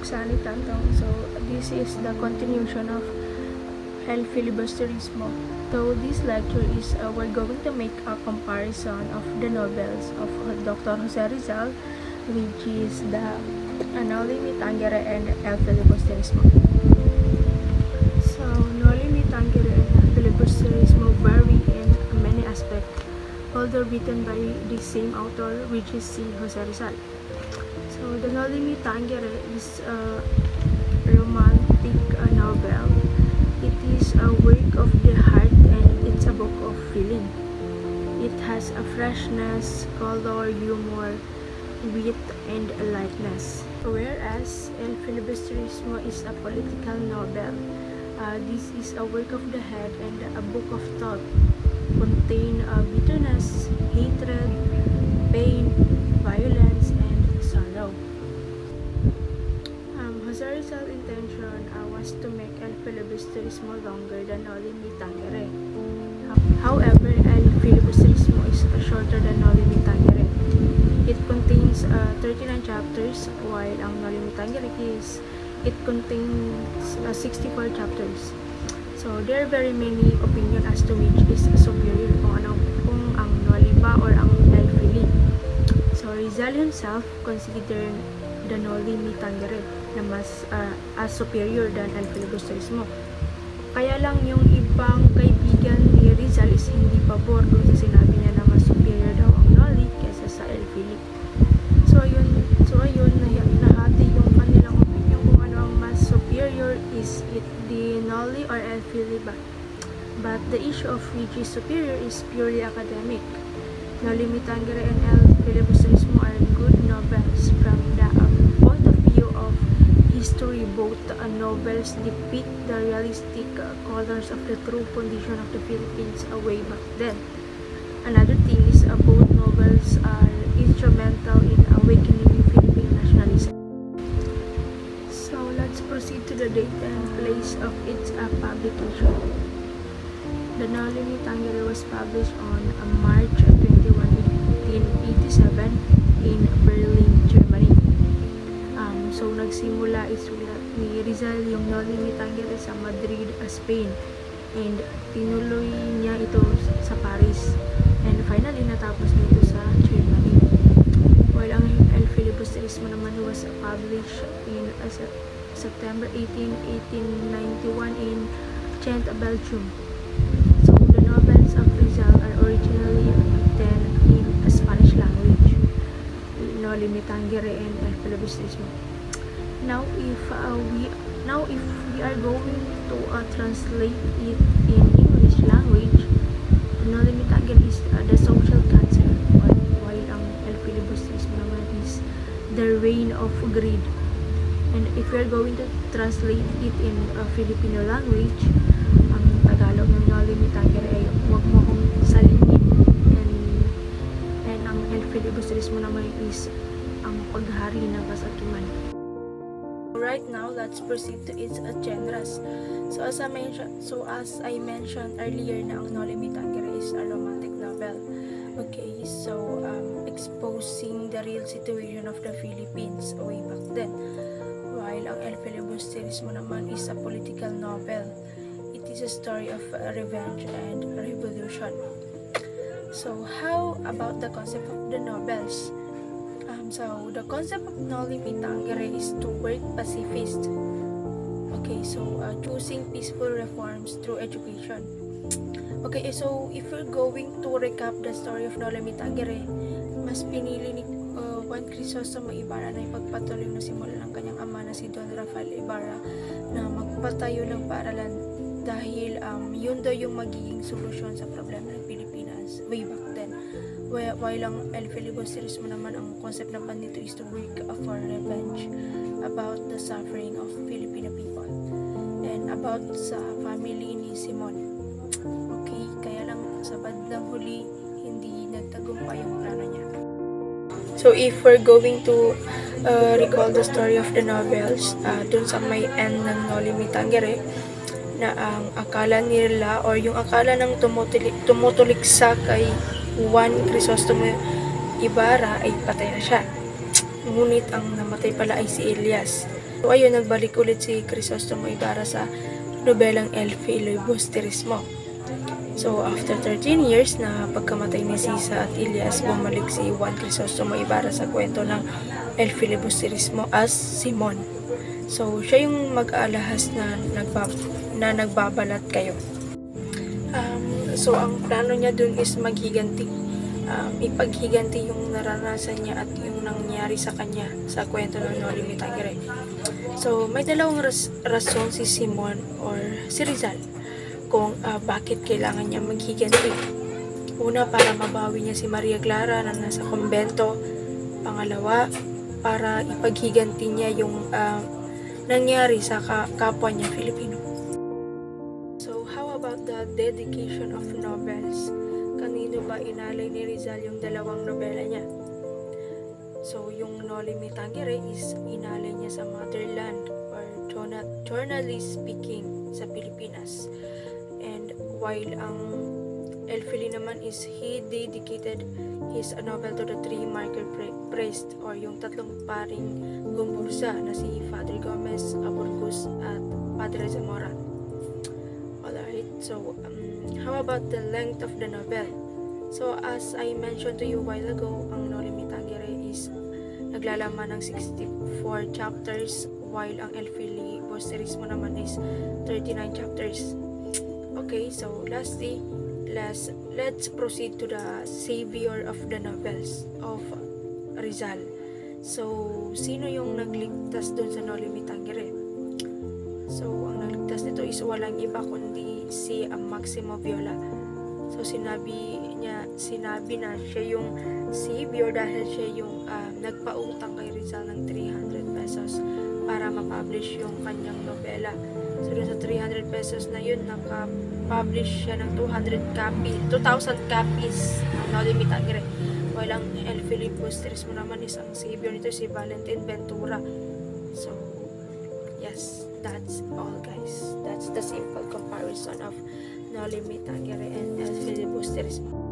Roxani Tantong. So this is the continuation of El Filibusterismo. So this lecture is we're going to make a comparison of the novels of Dr. Jose Rizal, which is the Noli Me Tangere and El Filibusterismo. So Noli Me Tangere and El Filibusterismo vary in many aspects, although written by the same author, which is si Jose Rizal. So the Noli Me Tangere is a romantic novel. It is a work of the heart and it's a book of feeling. It has a freshness, color, humor, wit, and lightness. Whereas El Filibusterismo is a political novel. This is a work of the head and a book of thought. Contain bitterness, hatred, pain, violence, and sorrow. Jose Rizal's intention was to make El Filibusterismo longer than Noli Me Tangere. However, El Filibusterismo is shorter than Noli Me Tangere. It contains 39 chapters, while ang Noli Me Tangere it contains 64 chapters. So there are very many opinions as to which is superior, kung ang Noli ba or ang El Fili. So Rizal himself considered the Noli Me Tangere na mas as superior than El Filibusterismo. Kaya lang yung ibang kaibigan ni Rizal is hindi pabor kung sa sinabi niya na mas superior daw ang Noli kaysa sa El Fili. So ayun, nahati yung kanilang opinion kung ano ang mas superior, is it the Noli or El Fili ba? But the issue of which is superior is purely academic. Noli Me Tangere and El Filibusterismo are good novels from the point of view of history. Both novels depict the realistic colors of the true condition of the Philippines way back then. Another thing is both novels are instrumental in awakening Filipino nationalism. So let's proceed to the date and place of its publication. The Noli Me Tangere was published on March 21, 1887 in Berlin, Germany. So nagsimula isulat ni Rizal yung Noli Me Tangere sa Madrid, Spain, and tinuloy niya ito sa Paris, and finally natapos nito sa Germany. While ang El Filibusterismo naman was published in September 18, 1891 in Ghent, Belgium. So the novels of Rizal are originally written in a Spanish language, Noli Me Tangere and El Filibusterismo. Now if we are going to translate it in English language, Noli Me Tangere is the social cancer, while ang El Filibusterismo naman is the reign of greed. And if we are going to translate it in Filipino language, ang Tagalog ng Noli Me Tangere ay huwag mo akong salingin, and ang El Filibusterismo naman is ang paghari ng kasakiman. Right now, let's proceed to its genres. So as I mentioned earlier, na ang Noli Me Tangere is a romantic novel. Okay, so exposing the real situation of the Philippines way back then. While ang El Filibusterismo naman is a political novel. It is a story of revenge and revolution. So how about the concept of the novels? So the concept of Noli Me Tangere is to work pacifist. Okay, so choosing peaceful reforms through education. Okay, so if we're going to recap the story of Noli Me Tangere, mas pinili ni Juan Crisostomo Ibarra na ipagpatuloy na simula ng kanyang ama na si Don Rafael Ibarra na magpatayo ng paaralan dahil yun daw yung magiging solusyon sa problema ng Pilipinas way back then. While ang El Filibusterismo naman, ang concept naman nito is to work for revenge about the suffering of Filipino people and about sa family ni Simon. Okay, kaya lang sa bandang huli hindi nagtagumpay yung plano niya. So if we're going to recall the story of the novels, dun sa may end ng Noli Me Tangere, na ang akala nila or yung akala ng tumutuliksa kay Juan Crisostomo Ibarra ay patay na siya. Ngunit ang namatay pala ay si Elias. So ayun, nagbalik ulit si Crisostomo Ibarra sa nobelang El Filibusterismo. So after 13 years na pagkamatay ni Sisa at Ilyas, bumalik si Juan Crisostomo Ibarra sa kwento ng El Filibusterismo as Simon. So siya yung mag-alahas na nagbabalat kayo. So ang plano niya dun is maghiganti, ipaghiganti yung naranasan niya at yung nangyari sa kanya sa kwento ng Noli Me Tangere. So may dalawang rason si Simon or si Rizal kung bakit kailangan niya maghiganti. Una, para mabawi niya si Maria Clara na nasa kumbento. Pangalawa, para ipaghiganti niya yung nangyari sa kapwa niya Filipino. So, how about the dedication of novels? Kanino ba inalay ni Rizal yung dalawang nobela niya? So, yung Noli Me Tangere is inalay niya sa motherland or generally speaking sa Pilipinas. And while ang El Fili naman is he dedicated his novel to the three market priest or yung tatlong paring gumbursa na si Father Gomez, Aburgos at Padre Zamora. Alright, so how about the length of the novel? So as I mentioned to you a while ago, ang Noli Me Tangere is naglalaman ng 64 chapters while ang El Filibusterismo naman is 39 chapters. Okay, so lastly, let's proceed to the savior of the novels of Rizal. So, sino yung nagligtas dun sa Noli Me Tangere? So, ang nagligtas nito is walang iba kundi si Maximo Viola. So, sinabi na siya yung savior dahil siya yung nagpautang kay Rizal ng 300 pesos para ma-publish yung kanyang nobela. So, dun sa 300 pesos na yun, naka-publish siya ng 2,000 copies ng Noli Me Tangere. While ang El Filibusterismo naman is ang savior nito si Valentin Ventura. So, yes, that's all guys. That's the simple comparison of Noli Me Tangere and El Filibusterismo.